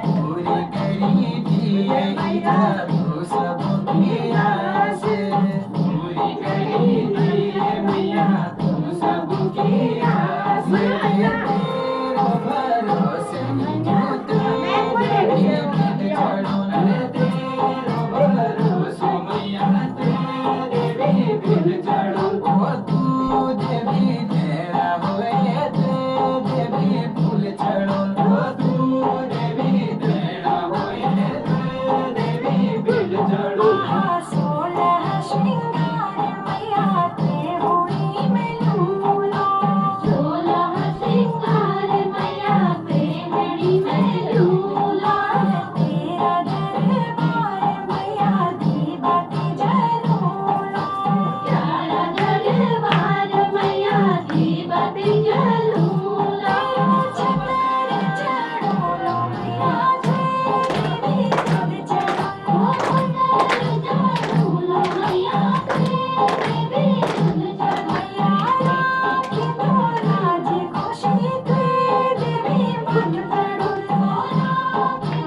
पूरी करी थी मैया तू सबकी आस, पूरी करी थी मैया तू सबकी आस। तेरे भरोसे मैं तेरे बिन चढ़ूं न, तेरे भरोसे मैया तेरे बिन चढ़ूं। ओ तू देवी तेरा होए, देवी फूल चढ़ो। ओ तू देवी तेरा होए, देवी फूल चढ़ो। सोलह श्रृंगार मैया ते होई में लूलो, सोलह श्रृंगार मैया ते होई में लूलो। तेरा दरबार मैया दी बाती जरूलो, तेरा दरबार मैया दी बाती जरूलो। छतर चढ़ोलो मैया तेरी खुद चढ़ो, छतर चढ़ोलो मैया तेरी खुद चढ़ो। मैया राखी तो राज खुशी ते देवी मन पड़ो, राखी